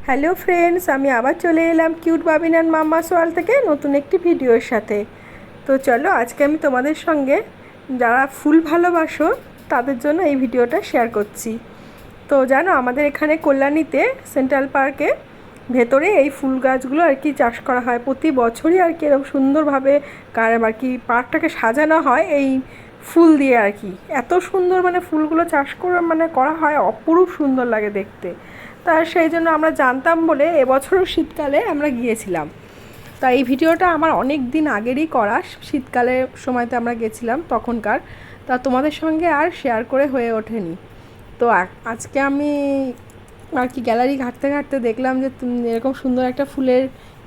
Hello friends, আমি আবার চলে এলাম কিউট বাবিন অ্যান্ড মাম্মা সোয়াল থেকে নতুন একটি ভিডিওর সাথে। তো চলো, আজকে আমি তোমাদের সঙ্গে যারা ফুল ভালোবাসো তাদের জন্য এই ভিডিওটা শেয়ার করছি। তো জানো, আমাদের এখানে কল্যাণীতে সেন্ট্রাল পার্কে ভেতরে এই ফুল গাছগুলো আর কি চাষ করা হয় প্রতি বছরই আর কি। এরকম সুন্দরভাবে আর কি পার্কটাকে সাজানো হয় এই ফুল দিয়ে আর কি। এত সুন্দর মানে ফুলগুলো চাষ করা হয়, অপরূপ সুন্দর লাগে দেখতে। তা সেই জন্য আমরা জানতাম বলে এবছরও শীতকালে আমরা গিয়েছিলাম। তা এই ভিডিওটা আমার অনেক দিন আগেরই করা, শীতকালের সময়তে আমরা গেছিলাম তখনকার। তা তোমাদের সঙ্গে আর শেয়ার করে হয়ে ওঠেনি। তো আজকে আমি আর কি গ্যালারি ঘাঁটতে ঘাঁটতে দেখলাম যে এরকম সুন্দর একটা ফুলের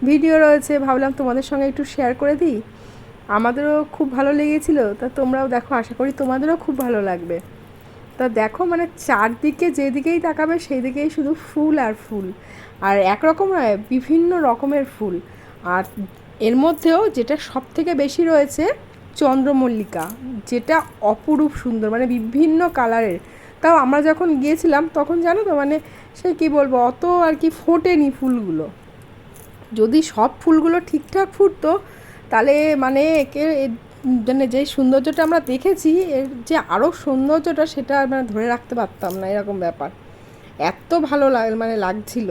ভিডিও রয়েছে, ভাবলাম তোমাদের সঙ্গে একটু শেয়ার করে দিই। আমাদেরও খুব ভালো লেগেছিলো, তা তোমরাও দেখো, আশা করি তোমাদেরও খুব ভালো লাগবে। তা দেখো, মানে চারদিকে যেদিকেই তাকাবে সেই দিকেই শুধু ফুল আর ফুল, আর একরকম নয়, বিভিন্ন রকমের ফুল। আর এর মধ্যেও যেটা সব থেকে বেশি রয়েছে চন্দ্রমল্লিকা, যেটা অপরূপ সুন্দর, মানে বিভিন্ন কালারের। তাও আমরা যখন গিয়েছিলাম তখন জানো তো, মানে সে কী বলবো, অত আর কি ফোটেনি ফুলগুলো। যদি সব ফুলগুলো ঠিকঠাক ফুটতো তাহলে মানে একে মানে যেই সৌন্দর্যটা আমরা দেখেছি, এর যে আরও সৌন্দর্যটা সেটা মানে ধরে রাখতে পারতাম না, এরকম ব্যাপার। এত ভালো মানে লাগছিল।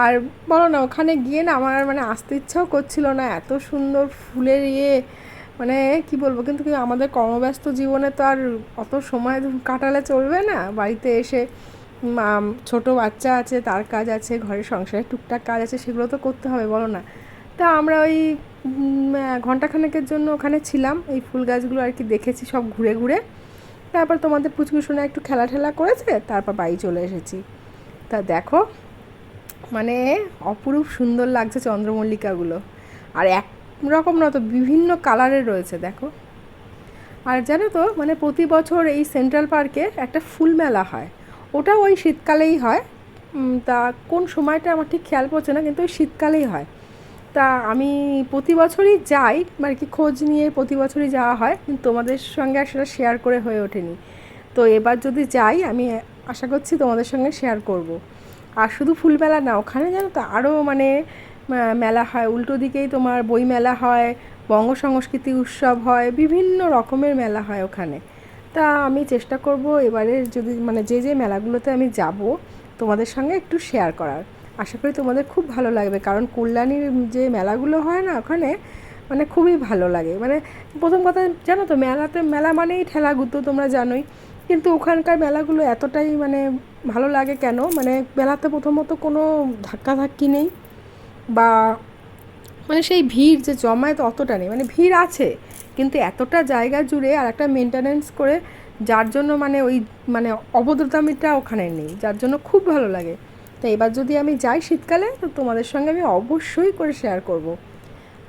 আর বলো না, ওখানে গিয়ে না আমার মানে আসতে ইচ্ছাও করছিল না, এত সুন্দর ফুলের মানে কি বলবো। কিন্তু আমাদের কর্মব্যস্ত জীবনে তো আর অত সময় কাটালে চলবে না। বাড়িতে এসে ছোট বাচ্চা আছে, তার কাজ আছে, ঘরের সংসারের টুকটাক কাজ আছে, সেগুলো তো করতে হবে, বলো না। তা আমরা ওই ঘন্টাখানেকের জন্য ওখানে ছিলাম, এই ফুল গাছগুলো আর কি দেখেছি সব ঘুরে ঘুরে। তারপর তোমাদের পুচকুসোনা একটু খেলা ঠেলা করেছে, তারপর বাড়ি চলে এসেছি। তা দেখো, মানে অপরূপ সুন্দর লাগছে চন্দ্রমল্লিকাগুলো। আর এক রকম না তো, বিভিন্ন কালারের রয়েছে দেখো। আর জানো তো, মানে প্রতি বছর এই সেন্ট্রাল পার্কে একটা ফুল মেলা হয়, ওটাও ওই শীতকালেই হয়। তা কোন সময়টা আমার ঠিক খেয়াল পড়ছে না, কিন্তু ওই শীতকালেই হয়। তা আমি প্রতি বছরই যাই আর কি, খোঁজ নিয়ে প্রতি বছরই যাওয়া হয়, কিন্তু তোমাদের সঙ্গে সেটা শেয়ার করে হয়ে ওঠেনি। তো এবার যদি যাই, আমি আশা করছি তোমাদের সঙ্গে শেয়ার করব। আর শুধু ফুল মেলা না, ওখানে জানো তো আরও মানে মেলা হয়, উল্টো দিকেই তোমার বই মেলা হয়, বঙ্গ সংস্কৃতি উৎসব হয়, বিভিন্ন রকমের মেলা হয় ওখানে। তা আমি চেষ্টা করব এবারে যদি মানে যে মেলাগুলোতে আমি যাব তোমাদের সঙ্গে একটু শেয়ার করার। আশা করি তোমাদের খুব ভালো লাগবে, কারণ কল্যাণীর যে মেলাগুলো হয় না ওখানে, মানে খুবই ভালো লাগে। মানে প্রথম কথা জানো তো, মেলা মানেই ঠেলাগুতো, তোমরা জানোই। কিন্তু ওখানকার মেলাগুলো এতটাই মানে ভালো লাগে কেন, মানে মেলাতে প্রথমত কোনো ধাক্কাধাক্কি নেই, বা মানে সেই ভিড় যে জমায়েত অতটা নেই। মানে ভিড় আছে, কিন্তু এতটা জায়গা জুড়ে আর একটা মেনটেনেন্স করে, যার জন্য মানে ওই মানে অভদ্রতামিটা ওখানে নেই, যার জন্য খুব ভালো লাগে। তো এবার যদি আমি যাই শীতকালে, তো তোমাদের সঙ্গে আমি অবশ্যই করে শেয়ার করব।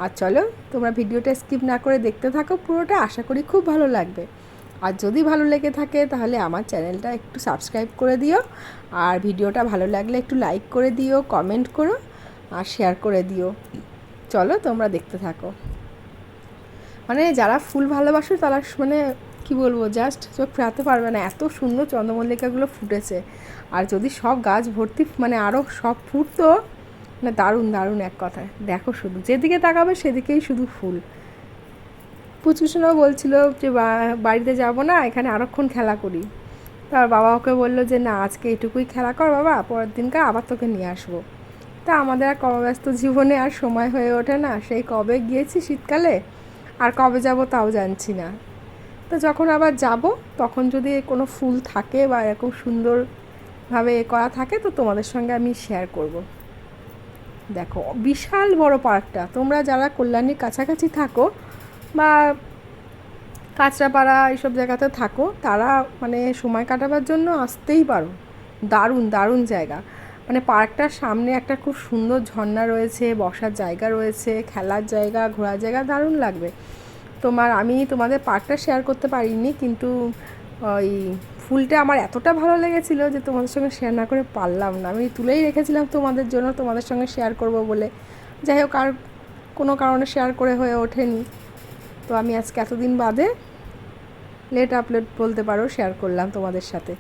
আর চলো, তোমরা ভিডিওটা স্কিপ না করে দেখতে থাকো পুরোটা, আশা করি খুব ভালো লাগবে। আর যদি ভালো লেগে থাকে তাহলে আমার চ্যানেলটা একটু সাবস্ক্রাইব করে দিও, আর ভিডিওটা ভালো লাগলে একটু লাইক করে দিও, কমেন্ট করো, আর শেয়ার করে দিও। চলো তোমরা দেখতে থাকো। মানে যারা ফুল ভালোবাসো তারা মানে কি বলবো, জাস্ট চোখ ফেরাতে পারবে না, এত সুন্দর চন্দ্রমল্লিকাগুলো ফুটেছে। আর যদি সব গাছ ভর্তি মানে আরও সব ফুটতো, মানে দারুণ দারুণ এক কথায়। দেখো, শুধু যেদিকে তাকাবে সেদিকেই শুধু ফুল। পুচকুসোনাও বলছিল যে বাড়িতে যাব না, এখানে আরক্ষণ খেলা করি। তার বাবা ওকে বললো যে না, আজকে এটুকুই খেলা কর বাবা, পরের দিনকার আবার তোকে নিয়ে আসবো। তা আমাদের আর কর্মব্যস্ত জীবনে আর সময় হয়ে ওঠে না, সেই কবে গিয়েছি শীতকালে, আর কবে যাব তাও জানছি না। তো যখন আবার যাব, তখন যদি কোনো ফুল থাকে বা এরকম সুন্দরভাবে করা থাকে, তো তোমাদের সঙ্গে আমি শেয়ার করব। দেখো, বিশাল বড় পার্কটা। তোমরা যারা কল্যাণীর কাছাকাছি থাকো বা কাঁচরাপাড়া এইসব জায়গাতে থাকো, তারা মানে সময় কাটাবার জন্য আসতেই পারো। দারুণ দারুণ জায়গা। মানে পার্কটার সামনে একটা খুব সুন্দর ঝর্ণা রয়েছে, বসার জায়গা রয়েছে, খেলার জায়গা, ঘোরার জায়গা, দারুণ লাগবে। আমি তোমাদের পার্কটা শেয়ার করতে পারিনি, কিন্তু ওই ফুলটা আমার এতটা ভালো লেগেছিলো যে তোমাদের সঙ্গে শেয়ার না করে পারলাম না। আমি তুলেই রেখেছিলাম তোমাদের জন্য, তোমাদের সঙ্গে শেয়ার করব বলে। যাই হোক, আর কোনো কারণে শেয়ার করে হয়ে ওঠেনি। তো আমি আজকে এতদিন বাদে লেট আপলোড বলতে পারো শেয়ার করলাম তোমাদের সাথে।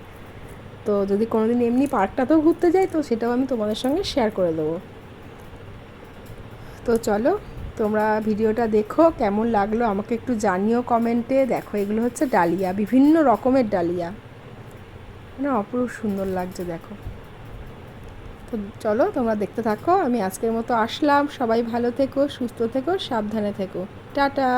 তো যদি কোনোদিন এমনি পার্কটাতেও ঘুরতে যাই তো সেটাও আমি তোমাদের সঙ্গে শেয়ার করে দেবো। তো চলো তোমরা ভিডিওটা দেখো, কেমন লাগলো আমাকে একটু জানিও কমেন্টে। দেখো এগুলো হচ্ছে ডালিয়া, বিভিন্ন রকমের ডালিয়া, মানে অপরূপ সুন্দর লাগছে দেখো। তো চলো তোমরা দেখতে থাকো, আমি আজকের মতো আসলাম। সবাই ভালো থেকো, সুস্থ থেকো, সাবধানে থেকো। টাটা।